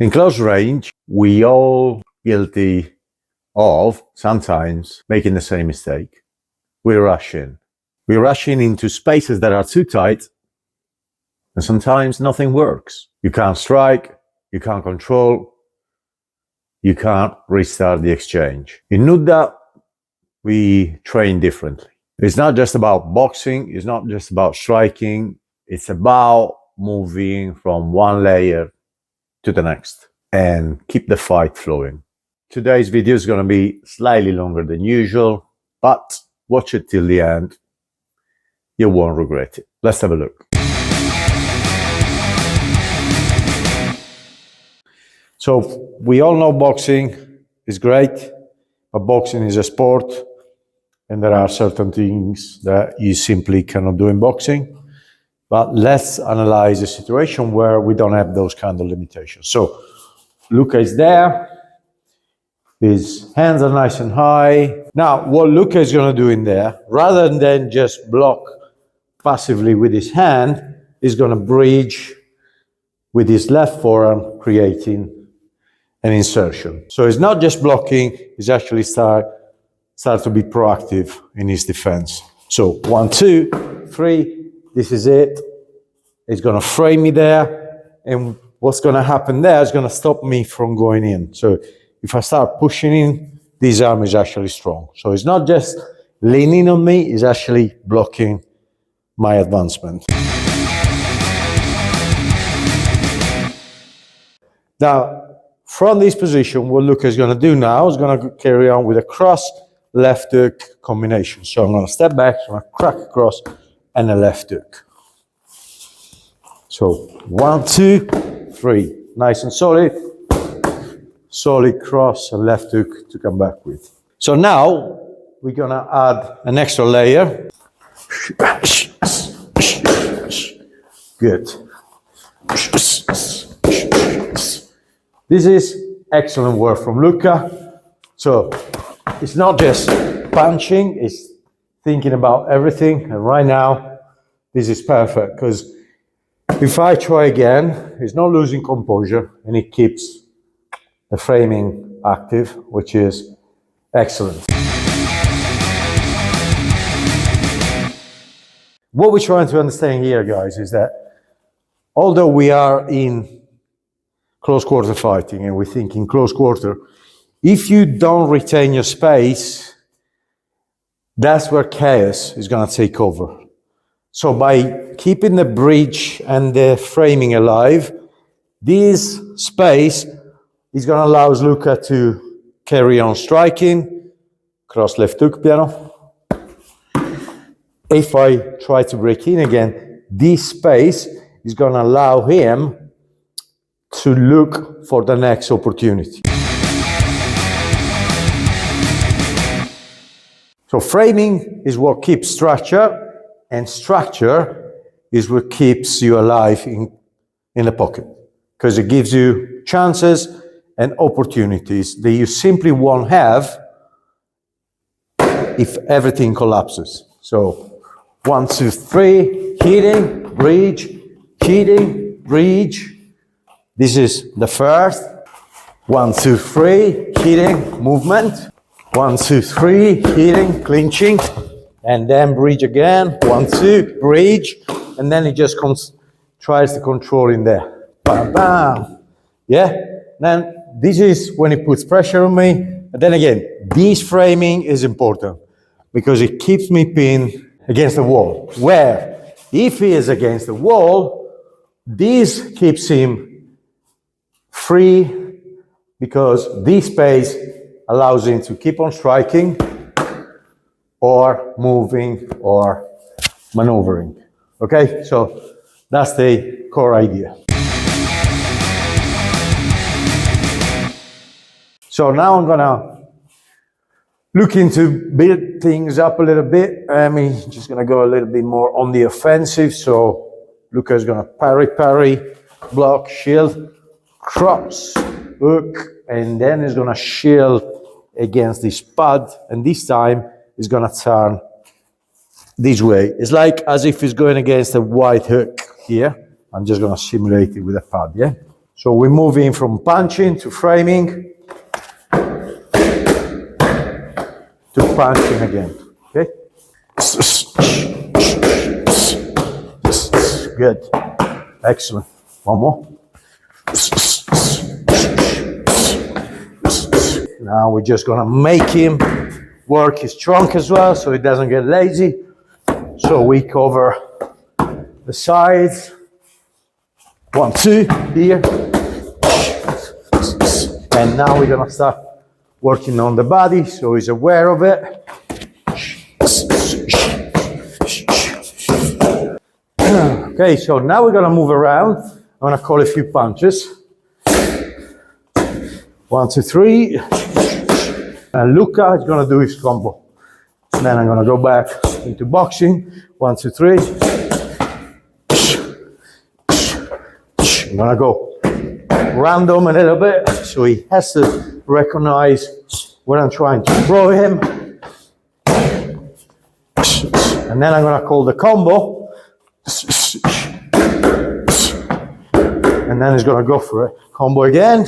In close range, we all guilty of sometimes making the same mistake. We rush in. We rush in into spaces that are too tight, and sometimes nothing works. You can't strike, you can't control, you can't restart the exchange. In NUDDA, we train differently. It's not just about boxing, it's not just about striking, it's about moving from one layer to the next and keep the fight flowing. Today's video is going to be slightly longer than usual, but watch it till the end. You won't regret it. Let's have a look. So we all know boxing is great, but boxing is a sport and there are certain things that you simply cannot do in boxing. But let's analyze a situation where we don't have those kind of limitations. So Luca is there, his hands are nice and high. Now what Luca is going to do in there, rather than just block passively with his hand, is going to bridge with his left forearm, creating an insertion. So he's not just blocking, he's actually start to be proactive in his defense. So 1, 2, 3. This is it. It's going to frame me there. And what's going to happen there is going to stop me from going in. So if I start pushing in, this arm is actually strong. So it's not just leaning on me, it's actually blocking my advancement. Now, from this position, what Luca is going to do now is going to carry on with a cross left hook combination. So I'm going to step back, I'm going to crack across, and a left hook. So 1, 2, 3, nice and solid. Solid cross and left hook to come back with. So now we're gonna add an extra layer. Good. This is excellent work from Luca. So it's not just punching, it's thinking about everything. And right now, this is perfect because if I try again, he's not losing composure and it keeps the framing active, which is excellent. What we're trying to understand here, guys, is that although we are in close quarter fighting and we think in close quarter, if you don't retain your space, that's where chaos is going to take over. So by keeping the bridge and the framing alive, this space is going to allow Luca to carry on striking, cross left hook piano. If I try to break in again, this space is going to allow him to look for the next opportunity. So framing is what keeps structure, and structure is what keeps you alive in the pocket, because it gives you chances and opportunities that you simply won't have if everything collapses. So 1, 2, 3, hitting, bridge, hitting, bridge. This is the first. 1, 2, 3, hitting, movement. 1, 2, 3, hitting, clinching, and then bridge again. 1, 2, bridge, and then it just tries to control in there. Bam, bam. Yeah. Then this is when it puts pressure on me. And then again, this framing is important because it keeps me pinned against the wall. Where if he is against the wall, this keeps him free because this space allows him to keep on striking or moving or maneuvering. Okay, so that's the core idea. So now I'm gonna look into build things up a little bit. I'm just gonna go a little bit more on the offensive. So Luca's gonna parry, block, shield, cross, hook, and then he's gonna shield against this pad, and this time he's gonna turn this way. It's like as if he's going against a wide hook here. I'm just gonna simulate it with a pad, yeah? So we're moving from punching to framing to punching again. Okay? Good. Excellent. One more. Now we're just gonna make him work his trunk as well so he doesn't get lazy. So we cover the sides. 1, 2, here. And now we're gonna start working on the body so he's aware of it. Okay, so now we're gonna move around. I'm gonna call a few punches. 1, 2, 3. And Luca is gonna do his combo. And then I'm gonna go back into boxing. 1, 2, 3. I'm gonna go random a little bit, so he has to recognize when I'm trying to throw him. And then I'm gonna call the combo. And then he's gonna go for it. Combo again.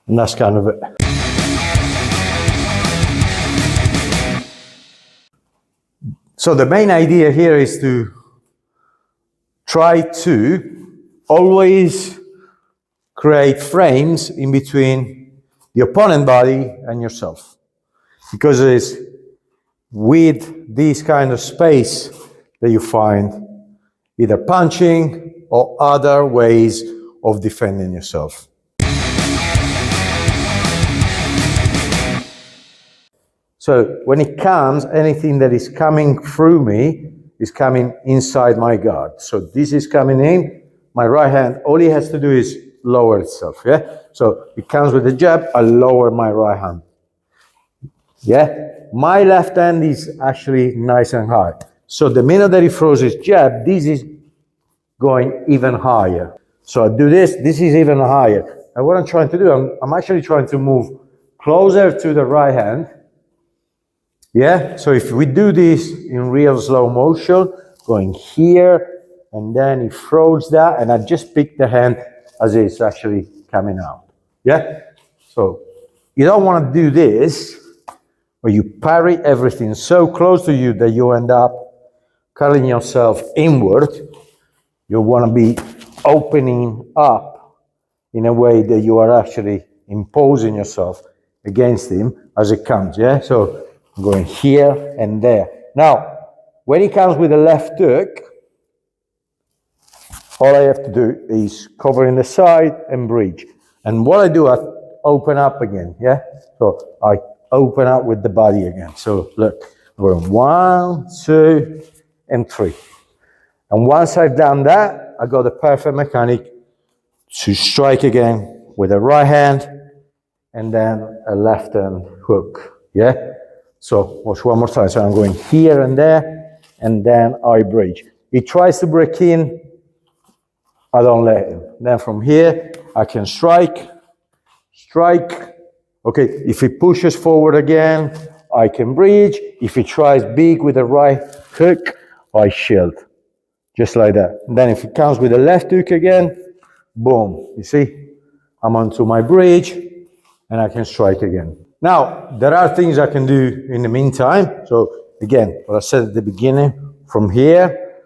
And that's kind of it. So the main idea here is to try to always create frames in between the opponent body and yourself. Because it's with this kind of space that you find either punching or other ways of defending yourself. So when it comes, anything that is coming through me is coming inside my guard. So this is coming in, my right hand, all he has to do is lower itself, yeah? So it comes with a jab, I lower my right hand. Yeah? My left hand is actually nice and high. So the minute that he throws his jab, this is going even higher. So I do this, this is even higher. And what I'm trying to do, I'm actually trying to move closer to the right hand. Yeah, so if we do this in real slow motion, going here, and then he throws that, and I just pick the hand as it's actually coming out. Yeah, so you don't want to do this, where you parry everything so close to you that you end up curling yourself inward. You want to be opening up in a way that you are actually imposing yourself against him as it comes, yeah? So I'm going here and there. Now, when he comes with a left hook, all I have to do is cover in the side and bridge. And what I do, I open up again, yeah? So I open up with the body again. So look, we're going 1, 2, and 3. And once I've done that, I got the perfect mechanic to strike again with a right hand and then a left hand hook, yeah? So watch one more time. So I'm going here and there, and then I bridge. He tries to break in, I don't let him. Then from here, I can strike. Okay, if he pushes forward again, I can bridge. If he tries big with the right hook, I shield. Just like that. And then if he comes with the left hook again, boom. You see? I'm onto my bridge, and I can strike again. Now, there are things I can do in the meantime. So again, what I said at the beginning, from here,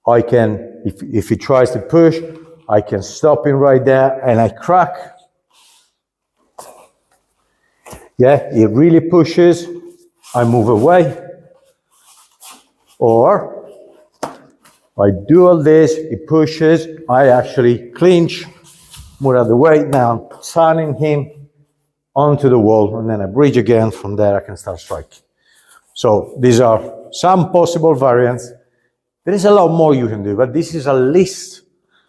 I can, if he tries to push, I can stop him right there and I crack. Yeah, he really pushes, I move away. Or I do all this, he pushes, I actually clinch, move out of the way. Now I'm turning him onto the wall, and then I bridge again. From there, I can start striking. So these are some possible variants. There is a lot more you can do, but this is at least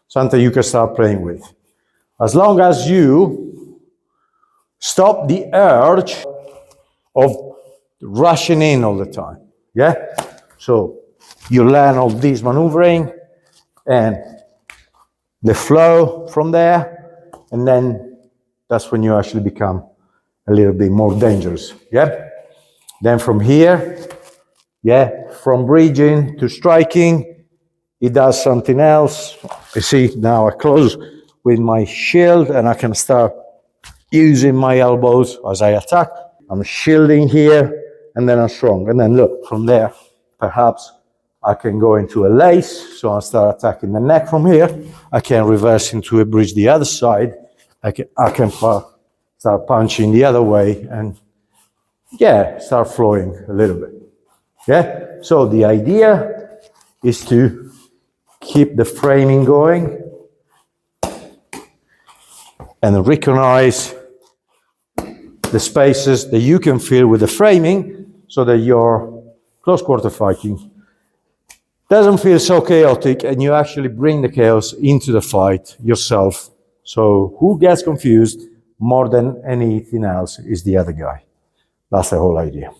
something you can start playing with. As long as you stop the urge of rushing in all the time, yeah? So you learn all this maneuvering and the flow from there, and then that's when you actually become a little bit more dangerous, yeah? Then from here, Yeah, from bridging to striking, it does something else. You see, now I close with my shield and I can start using my elbows as I attack. I'm shielding here and then I'm strong. And then look, from there, perhaps I can go into a lace. So I start attacking the neck from here. I can reverse into a bridge the other side. I can start punching the other way and yeah, start flowing a little bit. Yeah, so the idea is to keep the framing going and recognize the spaces that you can fill with the framing so that your close quarter fighting doesn't feel so chaotic and you actually bring the chaos into the fight yourself. So who gets confused more than anything else is the other guy. That's the whole idea.